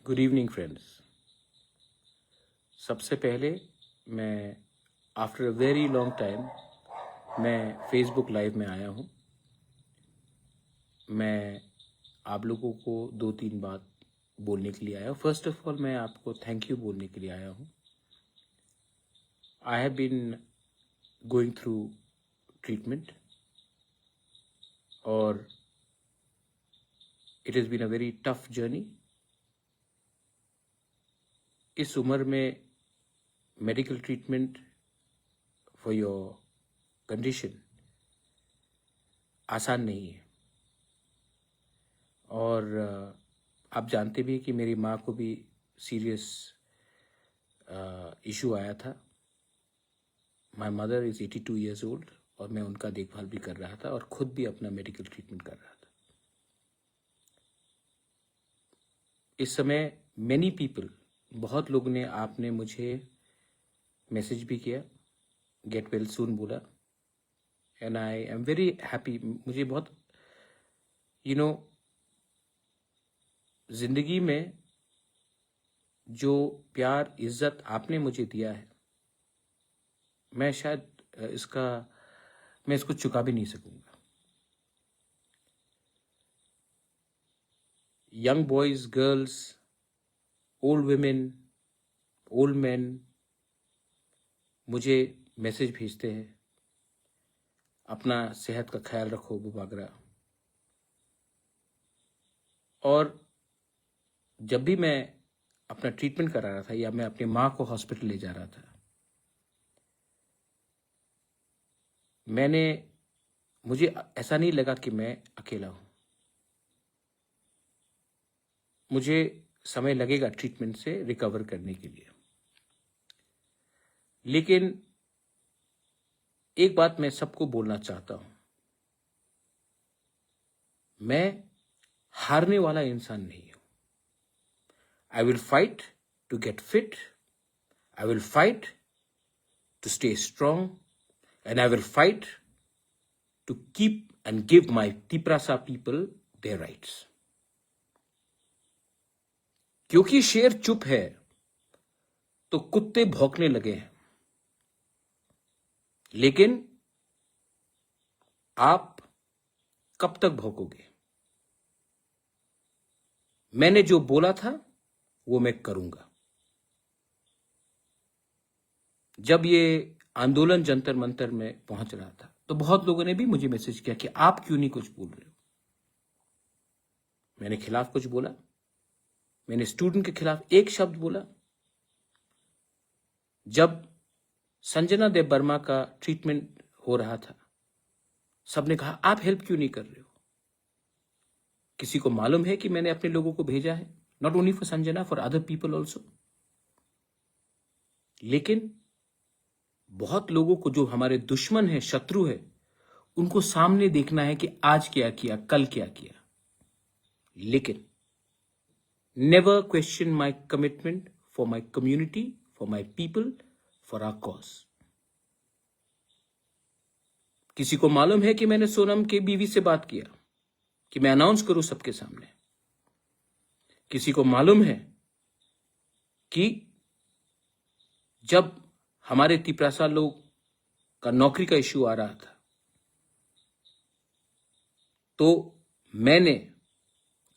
Good evening friends. सबसे पहले मैं after a very long time मैं फेसबुक लाइव में आया हूँ। मैं आप लोगों को 2-3 बात बोलने के लिए आया हूँ। फर्स्ट ऑफ ऑल मैं आपको थैंक यू बोलने के लिए आया हूँ। I have been going through treatment और it has been a very tough journey. इस उम्र में medical treatment for your condition आसान नहीं है और आप जानते भी कि मेरी माँ को भी सीरियस इशू आया था। My mother is 82 years old और मैं उनका देखभाल भी कर रहा था और खुद भी अपना मेडिकल ट्रीटमेंट कर रहा था। इस समय मैनी पीपल, बहुत लोगों ने आपने मुझे मैसेज भी किया, गेट वेल सून बोला and I am very happy. मुझे बहुत जिंदगी में जो प्यार इज्जत आपने मुझे दिया है, मैं शायद मैं इसको चुका भी नहीं सकूंगा। Young boys, girls, old women, old man मुझे मैसेज भेजते हैं, अपना सेहत का ख्याल रखो बुबागरा। और जब भी मैं अपना ट्रीटमेंट करा रहा था या मैं अपनी माँ को हॉस्पिटल ले जा रहा था, मुझे ऐसा नहीं लगा कि मैं अकेला हूं। मुझे समय लगेगा ट्रीटमेंट से रिकवर करने के लिए, लेकिन एक बात मैं सबको बोलना चाहता हूं, मैं हारने वाला इंसान नहीं हूं। I will fight to get fit, I will fight to stay strong and I will fight to keep and give my Tiprasa people their rights. क्योंकि शेर चुप है तो कुत्ते भौंकने लगे हैं, लेकिन आप कब तक भौंकोगे? मैंने जो बोला था वो मैं करूंगा। जब ये आंदोलन जंतर मंतर में पहुंच रहा था तो बहुत लोगों ने भी मुझे मैसेज किया कि आप क्यों नहीं कुछ बोल रहे हो। मैंने खिलाफ कुछ बोला? मैंने स्टूडेंट के खिलाफ एक शब्द बोला? जब संजना देव वर्मा का ट्रीटमेंट हो रहा था, सबने कहा आप हेल्प क्यों नहीं कर रहे हो? किसी को मालूम है कि मैंने अपने लोगों को भेजा है, not only for Sanjana, for other people also. लेकिन बहुत लोगों को, जो हमारे दुश्मन है, शत्रु है, उनको सामने देखना है कि आज क्या किया, कल क्या किया। लेकिन never question my commitment for my community, for my people, for our cause. किसी को मालूम है कि मैंने सोनम के बीवी से बात किया कि मैं अनाउंस करूं सबके सामने। किसी को मालूम है कि जब हमारे तिपरासा लोग का नौकरी का इश्यू आ रहा था तो मैंने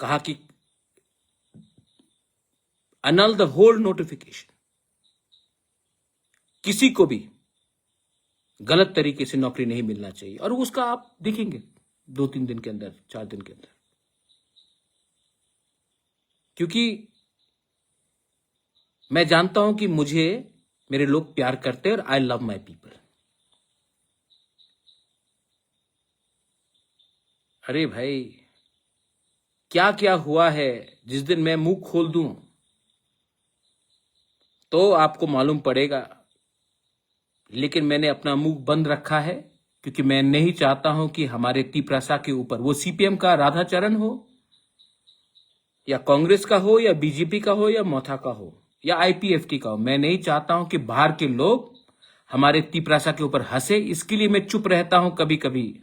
कहा कि annul द होल नोटिफिकेशन। किसी को भी गलत तरीके से नौकरी नहीं मिलना चाहिए, और उसका आप देखेंगे 2-3 दिन के अंदर, 4 दिन के अंदर। क्योंकि मैं जानता हूं कि मुझे मेरे लोग प्यार करते हैं और आई लव माई पीपल। अरे भाई, क्या क्या हुआ है, जिस दिन मैं मुंह खोल दूं तो आपको मालूम पड़ेगा। लेकिन मैंने अपना मुंह बंद रखा है क्योंकि मैं नहीं चाहता हूं कि हमारे तिपरासा के ऊपर, वो सीपीएम का राधाचरण हो या कांग्रेस का हो या बीजेपी का हो या मोथा का हो या आईपीएफटी का हो, मैं नहीं चाहता हूं कि बाहर के लोग हमारे तिपरासा के ऊपर हंसे। इसके लिए मैं चुप रहता हूं कभी कभी।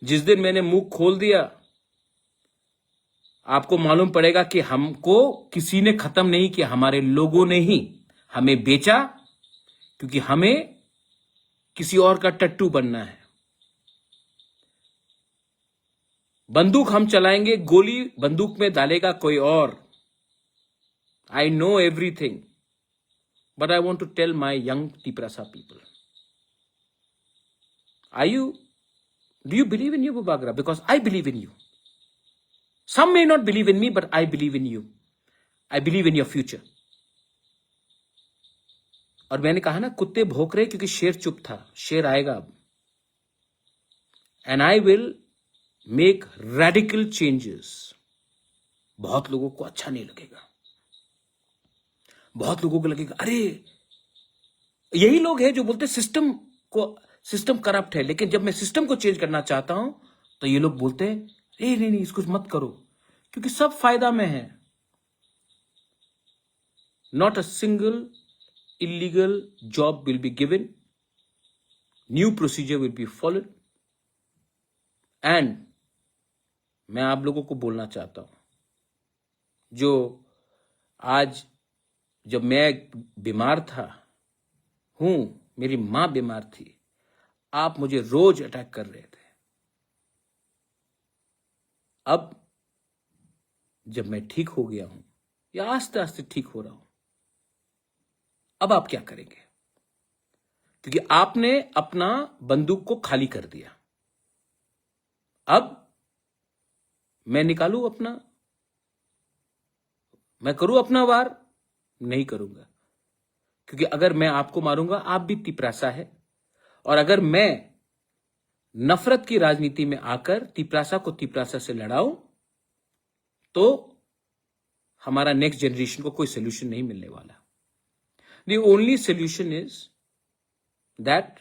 जिस दिन मैंने मुंह खोल दिया, आपको मालूम पड़ेगा कि हमको किसी ने खत्म नहीं किया, हमारे लोगों ने ही हमें बेचा, क्योंकि हमें किसी और का टट्टू बनना है। बंदूक हम चलाएंगे, गोली बंदूक में डालेगा कोई और। I know everything, but I want to tell my young Tiprasa people, do you believe in you, Bubagra? Because I believe in you. Some may not believe in me, but I believe in you. I believe in your future. और मैंने कहा ना, कुत्ते भौंक रहे क्योंकि शेर चुप था, शेर आएगा अब। And I will make radical changes. बहुत लोगों को अच्छा नहीं लगेगा, बहुत लोगों को लगेगा अरे, यही लोग हैं जो बोलते सिस्टम करप्ट है, लेकिन जब मैं सिस्टम को चेंज करना चाहता हूं तो ये लोग बोलते हैं नहीं इसको मत करो, क्योंकि सब फायदा में है। Not a single illegal job will be given, new procedure will be followed. And मैं आप लोगों को बोलना चाहता हूं, जो आज जब मैं बीमार था मेरी मां बीमार थी, आप मुझे रोज अटैक कर रहे थे। अब जब मैं ठीक हो गया हूं या आस्ते आस्ते ठीक हो रहा हूं, अब आप क्या करेंगे? क्योंकि आपने अपना बंदूक को खाली कर दिया। अब मैं निकालूं अपना, मैं करूं अपना वार? नहीं करूंगा, क्योंकि अगर मैं आपको मारूंगा, आप भी तिपरासा है, और अगर मैं नफरत की राजनीति में आकर तिपरासा को तिपरासा से लड़ाऊं तो हमारा नेक्स्ट जनरेशन को कोई सोल्यूशन नहीं मिलने वाला। The only solution is that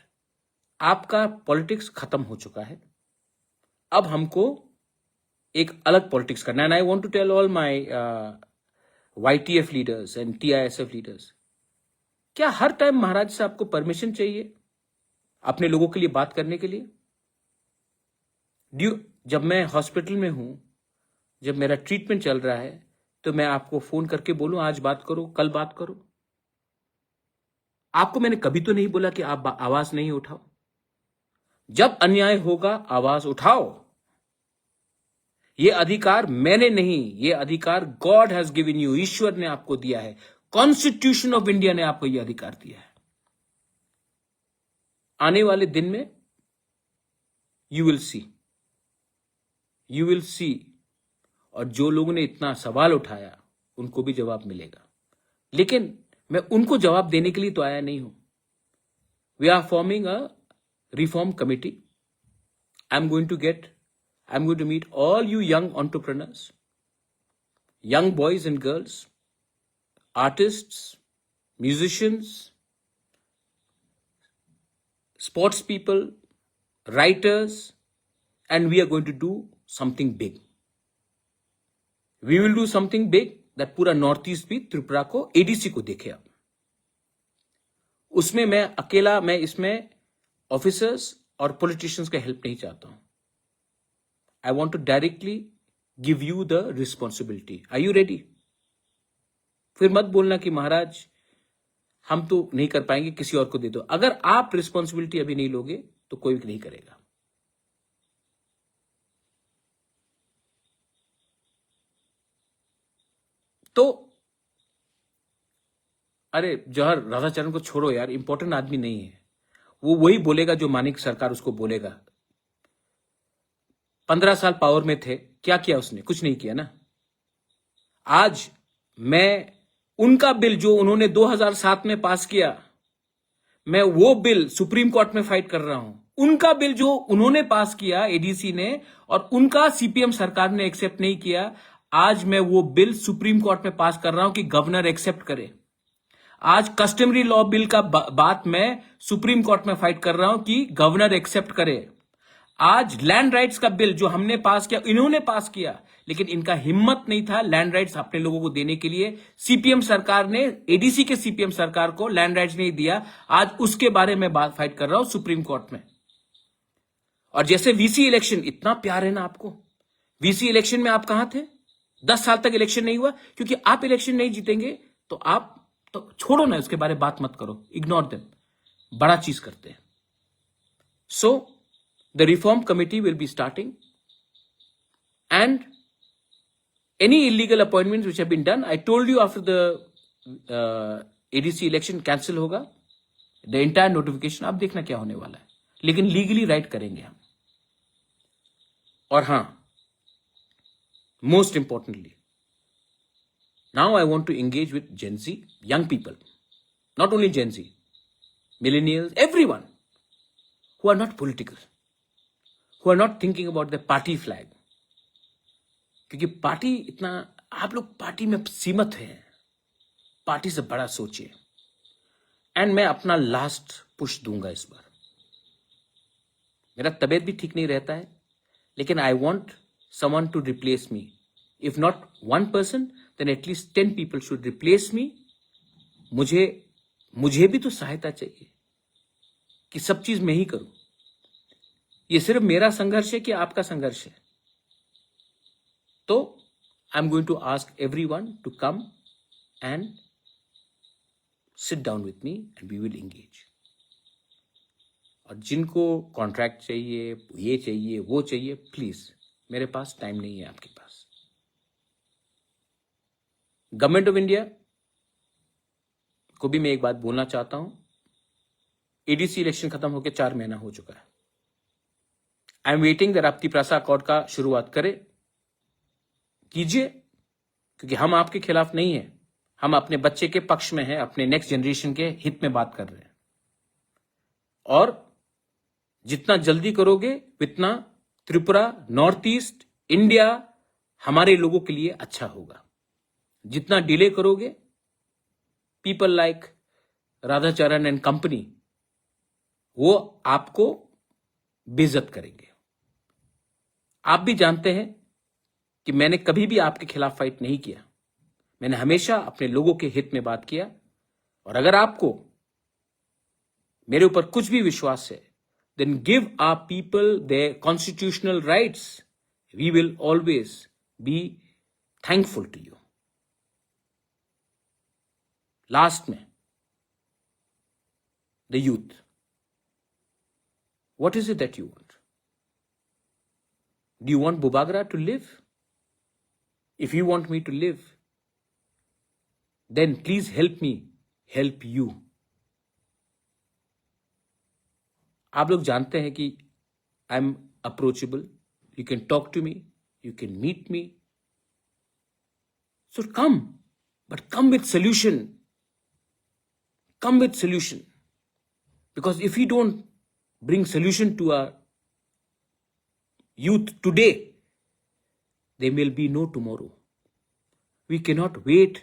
आपका पॉलिटिक्स खत्म हो चुका है, अब हमको एक अलग पॉलिटिक्स करना है। And I want to tell all my YTF leaders and TISF leaders, क्या हर टाइम महाराज से आपको परमिशन चाहिए अपने लोगों के लिए बात करने के लिए? जब मैं हॉस्पिटल में हूं, जब मेरा ट्रीटमेंट चल रहा है, तो मैं आपको फोन करके बोलूं आज बात करो, कल बात करो? आपको मैंने कभी तो नहीं बोला कि आप आवाज नहीं उठाओ। जब अन्याय होगा आवाज उठाओ। यह अधिकार मैंने नहीं, यह अधिकार गॉड हैज गिवन यू, ईश्वर ने आपको दिया है, कॉन्स्टिट्यूशन ऑफ इंडिया ने आपको यह अधिकार दिया है। आने वाले दिन में यू विल सी, और जो लोगों ने इतना सवाल उठाया उनको भी जवाब मिलेगा। लेकिन मैं उनको जवाब देने के लिए तो आया नहीं हूं। We are forming a reform committee. I am going to meet all you young entrepreneurs, young boys and girls, artists, musicians, sports people, writers, and we are going to do something big. We will do something big that पूरा north east भी त्रिपुरा को, ADC को देखे। अब उसमें मैं इसमें officers और पॉलिटिशियंस का हेल्प नहीं चाहता हूं। I want to directly give you the responsibility. Are you ready? फिर मत बोलना कि महाराज हम तो नहीं कर पाएंगे, किसी और को दे दो। अगर आप रिस्पॉन्सिबिलिटी अभी नहीं लोगे तो कोई नहीं करेगा। तो अरे जौहर राधाचरण को छोड़ो यार, इंपॉर्टेंट आदमी नहीं है वो, वही बोलेगा जो मानिक सरकार उसको बोलेगा। 15 साल पावर में थे, क्या किया उसने? कुछ नहीं किया ना। आज मैं उनका बिल जो उन्होंने 2007 में पास किया, मैं वो बिल सुप्रीम कोर्ट में फाइट कर रहा हूं। उनका बिल जो उन्होंने पास किया ADC ने, और उनका CPM सरकार ने एक्सेप्ट नहीं किया, आज मैं वो बिल सुप्रीम कोर्ट में पास कर रहा हूं कि गवर्नर एक्सेप्ट करे। आज कस्टमरी लॉ बिल का बात मैं सुप्रीम कोर्ट में फाइट कर रहा हूं कि गवर्नर एक्सेप्ट करे। आज लैंड राइट्स का बिल जो हमने पास किया, इन्होंने पास किया, लेकिन इनका हिम्मत नहीं था लैंड राइट्स अपने लोगों को देने के लिए। CPM सरकार ने, ADC के CPM सरकार को लैंड राइट्स नहीं दिया। आज उसके बारे में बात फाइट कर रहा हूं सुप्रीम कोर्ट में। और जैसे VC इलेक्शन, इतना प्यार है ना आपको, VC इलेक्शन में आप कहां थे? 10 साल तक इलेक्शन नहीं हुआ, क्योंकि आप इलेक्शन नहीं जीतेंगे तो आप तो छोड़ो ना, उसके बारे में बात मत करो, इग्नोर देम, बड़ा चीज करते हैं. So the reform committee will be starting and any illegal appointments which have been done, I told you after the ADC election cancel होगा, the entire notification. आप देखना क्या होने वाला है, लेकिन लीगली राइट करेंगे हम. और हाँ, most importantly, now I want to engage with Gen Z, young people, not only Gen Z, millennials, everyone who are not political, who are not thinking about the party flag. क्योंकि party इतना, आप लोग party में सीमित हैं, party से बड़ा सोचिए. एंड मैं अपना लास्ट पुश दूंगा इस बार. मेरा तबीयत भी ठीक नहीं रहता है, लेकिन I want someone to replace me. If not 1 person, then at least 10 people should replace me. मुझे भी तो सहायता चाहिए कि सब चीज मैं ही करूं. ये सिर्फ मेरा संघर्ष है कि आपका संघर्ष है. तो I am going to ask everyone to come and sit down with me and we will engage. और जिनको कॉन्ट्रैक्ट चाहिए, ये चाहिए, वो चाहिए, प्लीज, मेरे पास टाइम नहीं है आपके पास. गवर्नमेंट ऑफ इंडिया को भी मैं एक बात बोलना चाहता हूं. एडीसी इलेक्शन खत्म होकर 4 महीना हो चुका है. आई एम वेटिंग दैट आप तिपरासा अकॉर्ड का शुरुआत कीजिए, क्योंकि हम आपके खिलाफ नहीं है. हम अपने बच्चे के पक्ष में हैं, अपने नेक्स्ट जनरेशन के हित में बात कर रहे हैं. और जितना जल्दी करोगे उतना त्रिपुरा, नॉर्थ ईस्ट इंडिया हमारे लोगों के लिए अच्छा होगा. जितना डिले करोगे, people like Radhacharan and company वो आपको बेइज्जत करेंगे. आप भी जानते हैं कि मैंने कभी भी आपके खिलाफ फाइट नहीं किया. मैंने हमेशा अपने लोगों के हित में बात किया. और अगर आपको मेरे ऊपर कुछ भी विश्वास है, then give our people their constitutional rights. We will always be thankful to you. Last में, the youth, what is it that you want? Do you want बुबागरा to live? If you want me to live, then please help me help you. आप लोग जानते हैं कि I am approachable. You can talk to me, you can meet me. So come, but come with solution. Come with solution. Because if we don't bring solution to our youth today, there will be no tomorrow. We cannot wait.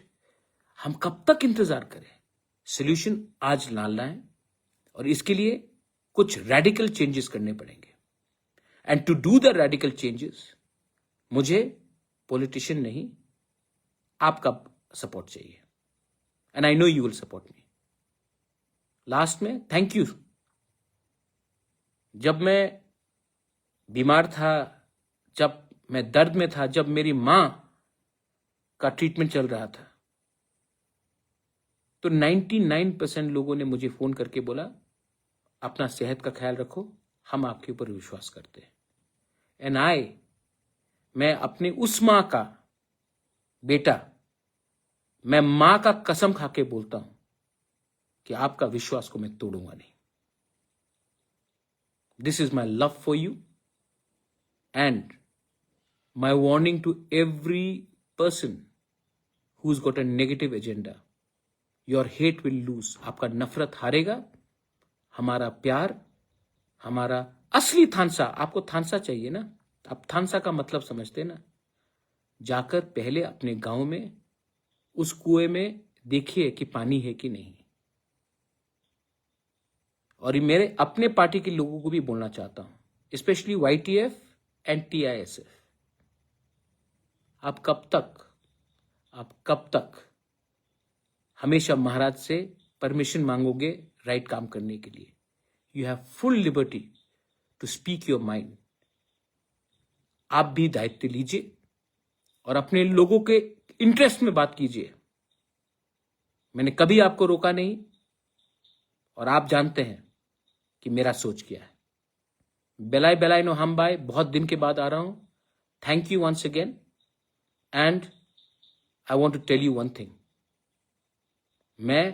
हम कब तक इंतजार करें? Solution आज लाना है और इसके लिए कुछ रेडिकल चेंजेस करने पड़ेंगे. And to do the radical changes, मुझे पॉलिटिशियन नहीं, आपका सपोर्ट चाहिए. And I know you will support me. Last में थैंक यू. जब मैं बीमार था, जब मैं दर्द में था, जब मेरी मां का ट्रीटमेंट चल रहा था, तो 99% लोगों ने मुझे फोन करके बोला, अपना सेहत का ख्याल रखो, हम आपके ऊपर विश्वास करते हैं. एंड मैं अपने उस मां का बेटा, मैं मां का कसम खा के बोलता हूं कि आपका विश्वास को मैं तोड़ूंगा नहीं. This is my love for you and my warning to every person who's got a negative agenda. Your hate will lose. आपका नफरत हारेगा. हमारा प्यार, हमारा असली थानसा, आपको थानसा चाहिए ना, आप थानसा का मतलब समझते ना. जाकर पहले अपने गांव में उस कुएं में देखिए कि पानी है कि नहीं. और मेरे अपने पार्टी के लोगों को भी बोलना चाहता हूं, स्पेशली YTF एंड TISF. आप कब तक हमेशा महाराज से परमिशन मांगोगे राइट काम करने के लिए? You have full liberty to speak your mind. आप भी दायित्व लीजिए और अपने लोगों के इंटरेस्ट में बात कीजिए। मैंने कभी आपको रोका नहीं और आप जानते हैं कि मेरा सोच क्या है। बेलाई बेलाई नो हम बाय, बहुत दिन के बाद आ रहा हूं। Thank you once again and I want to tell you one thing, मैं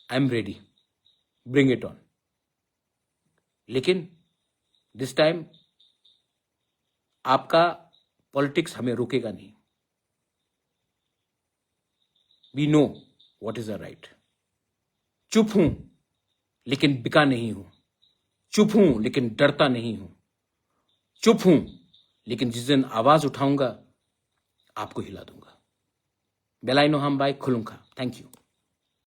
I am ready, bring it on. लेकिन दिस टाइम आपका पॉलिटिक्स हमें रोकेगा नहीं। We know what is the right. चुप हूं लेकिन बिका नहीं हूं, चुप हूं लेकिन डरता नहीं हूं, चुप हूं लेकिन जिस दिन आवाज उठाऊंगा आपको हिला दूंगा। बेलाई नो हम बाय, खुलूंगा। Thank you.